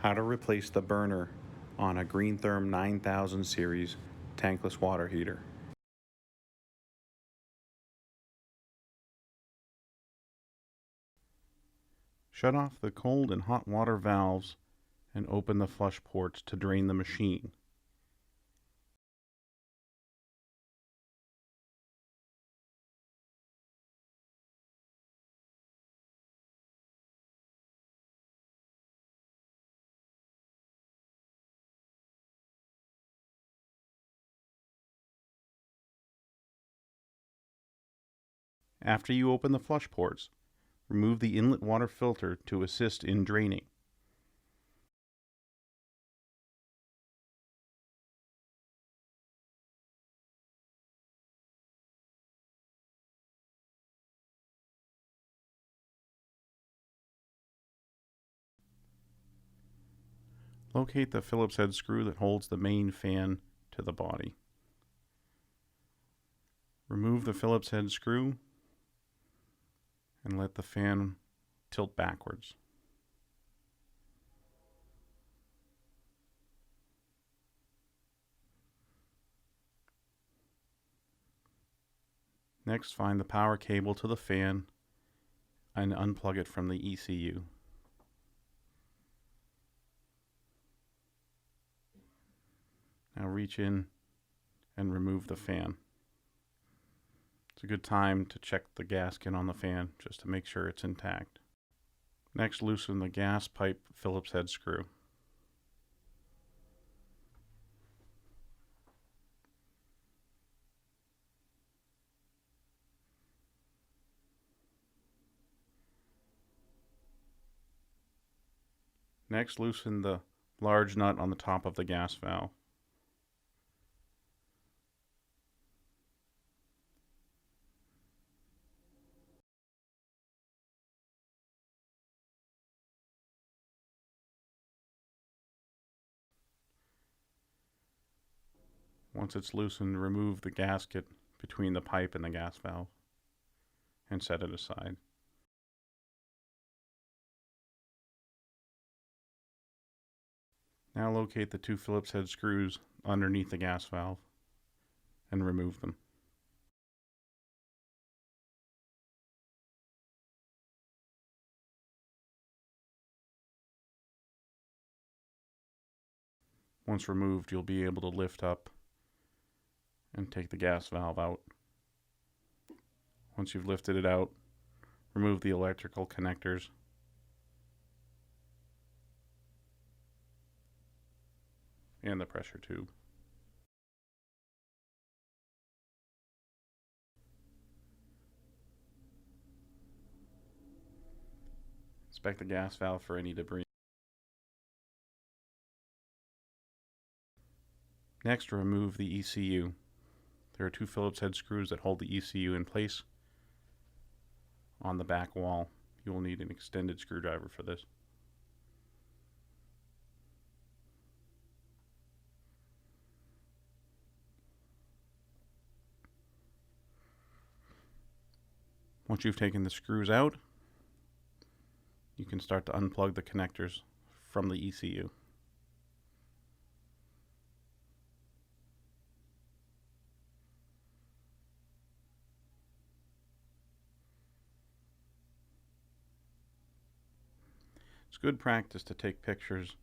How to replace the burner on a Greentherm 9000 series tankless water heater. Shut off the cold and hot water valves and open the flush ports to drain the machine. After you open the flush ports, remove the inlet water filter to assist in draining. Locate the Phillips head screw that holds the main fan to the body. Remove the Phillips head screw and let the fan tilt backwards. Next, find the power cable to the fan and unplug it from the ECU. Now reach in and remove the fan. It's a good time to check the gasket on the fan just to make sure it's intact. Next, loosen the gas pipe Phillips head screw. Next, loosen the large nut on the top of the gas valve. Once it's loosened, remove the gasket between the pipe and the gas valve and set it aside. Now locate the two Phillips head screws underneath the gas valve and remove them. Once removed, you'll be able to lift up and take the gas valve out. Once you've lifted it out, remove the electrical connectors and the pressure tube. Inspect the gas valve for any debris. Next, remove the ECU. There are two Phillips head screws that hold the ECU in place on the back wall. You will need an extended screwdriver for this. Once you've taken the screws out, you can start to unplug the connectors from the ECU. It's good practice to take pictures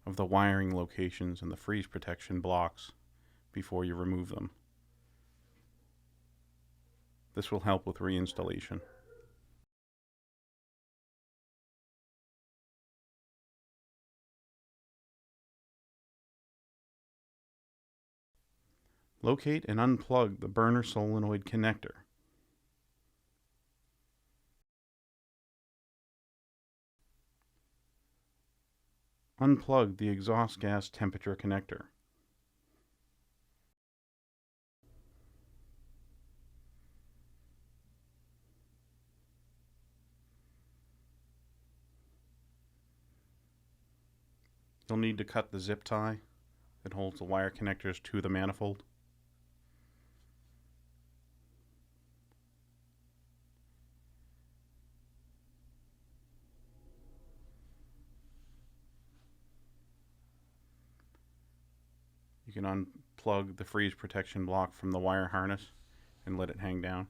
of the wiring locations and the freeze protection blocks before you remove them. This will help with reinstallation. Locate and unplug the burner solenoid connector. Unplug the exhaust gas temperature connector. You'll need to cut the zip tie that holds the wire connectors to the manifold. can unplug the freeze protection block from the wire harness and let it hang down.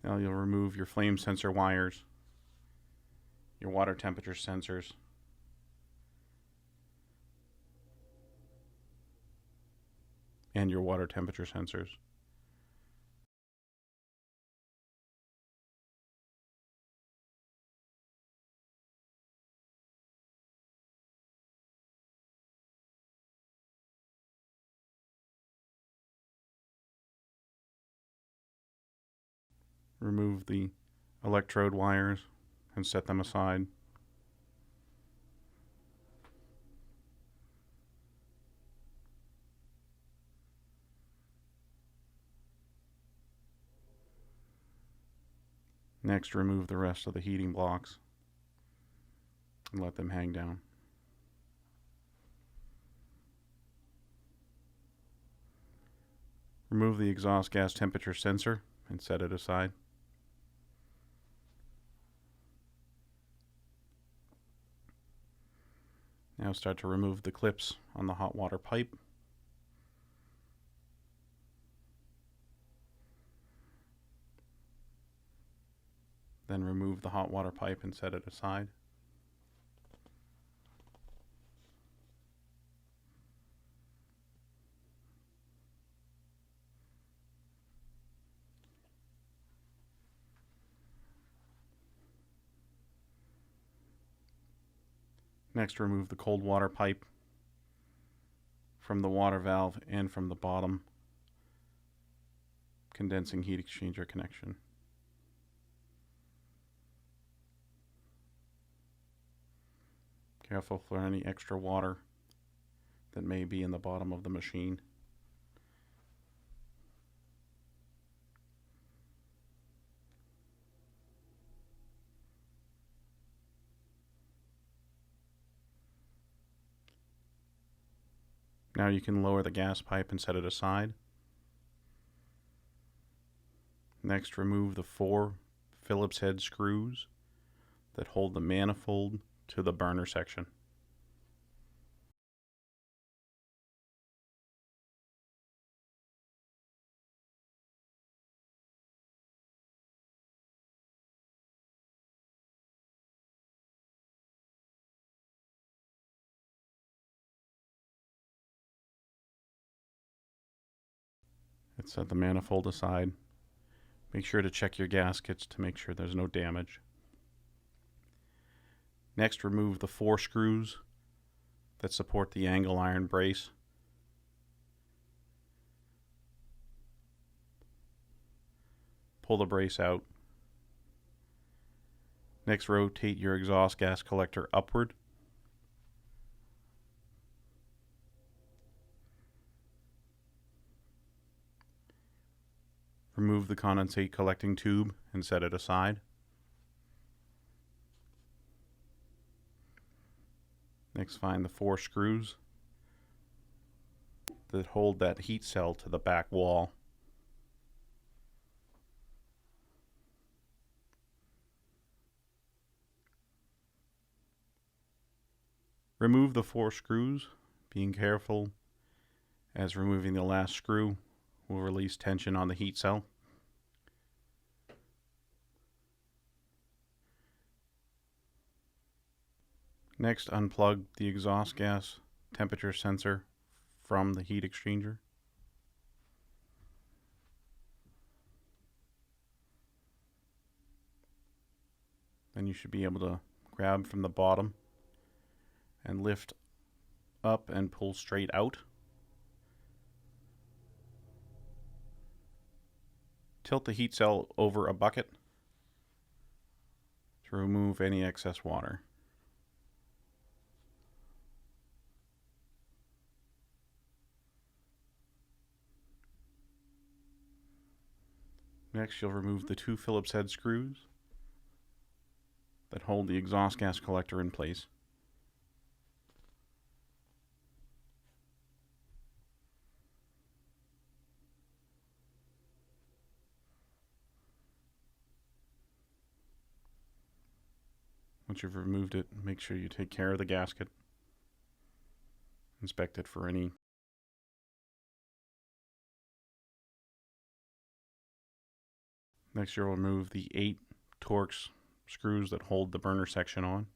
Now you'll remove your flame sensor wires, your water temperature sensors, and your water temperature sensors. Remove the electrode wires and set them aside. Next, remove the rest of the heating blocks and let them hang down. Remove the exhaust gas temperature sensor and set it aside. Now start to remove the clips on the hot water pipe. Then remove the hot water pipe and set it aside. Next, remove the cold water pipe from the water valve and from the bottom condensing heat exchanger connection. Careful for any extra water that may be in the bottom of the machine. Now you can lower the gas pipe and set it aside. Next, remove the 4 Phillips head screws that hold the manifold to the burner section. Let's set the manifold aside. Make sure to check your gaskets to make sure there's no damage. Next, remove the 4 screws that support the angle iron brace. Pull the brace out. Next, rotate your exhaust gas collector upward. Remove the condensate collecting tube and set it aside. Next, find the 4 screws that hold that heat cell to the back wall. Remove the 4 screws, being careful, as removing the last screw will release tension on the heat cell. Next, unplug the exhaust gas temperature sensor from the heat exchanger. Then you should be able to grab from the bottom and lift up and pull straight out. Tilt the heat cell over a bucket to remove any excess water. Next, you'll remove the 2 Phillips head screws that hold the exhaust gas collector in place. Once you've removed it, make sure you take care of the gasket. Inspect it for any Next, you'll remove the 8 Torx screws that hold the burner section on.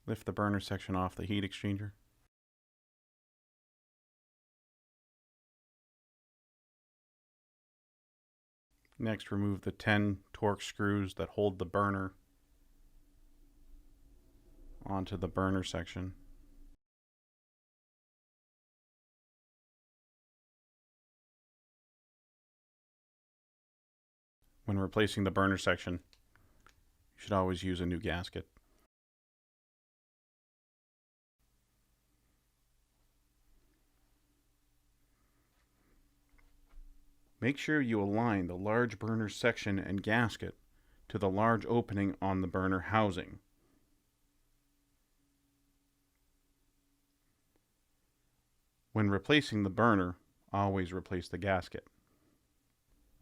Lift the burner section off the heat exchanger. Next, remove the 10 Torx screws that hold the burner onto the burner section. When replacing the burner section, you should always use a new gasket. Make sure you align the large burner section and gasket to the large opening on the burner housing. When replacing the burner, always replace the gasket.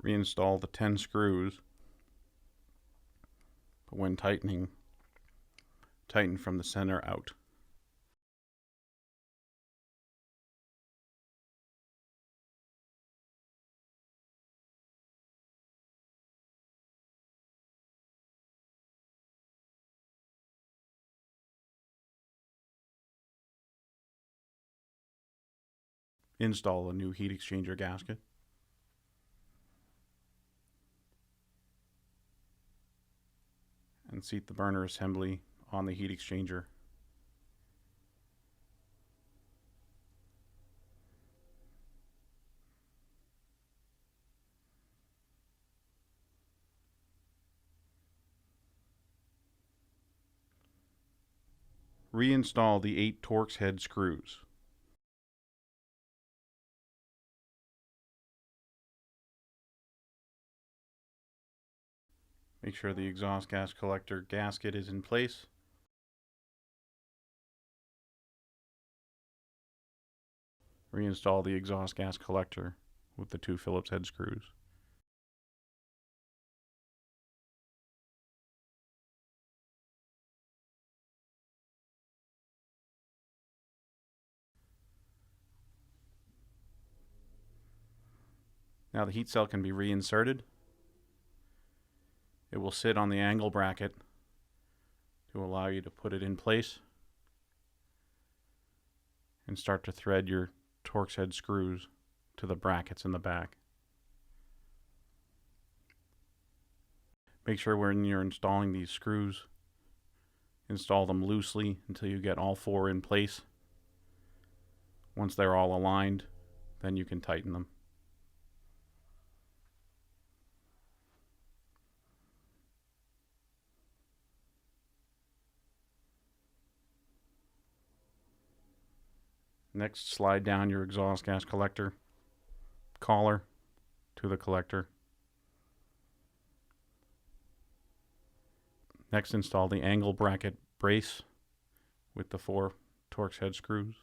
Reinstall the 10 screws, but when tightening, tighten from the center out. Install a new heat exchanger gasket. And seat the burner assembly on the heat exchanger. Reinstall the 8 Torx head screws. Make sure the exhaust gas collector gasket is in place. Reinstall the exhaust gas collector with the 2 Phillips head screws. Now the heat cell can be reinserted. It will sit on the angle bracket to allow you to put it in place and start to thread your Torx head screws to the brackets in the back. Make sure when you're installing these screws, install them loosely until you get all 4 in place. Once they're all aligned, then you can tighten them. Next, slide down your exhaust gas collector collar to the collector. Next, install the angle bracket brace with the 4 Torx head screws.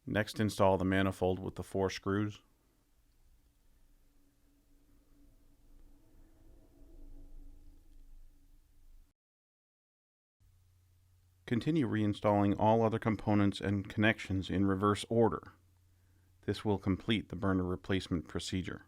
Next, install the manifold with the 4 screws. Continue reinstalling all other components and connections in reverse order. This will complete the burner replacement procedure.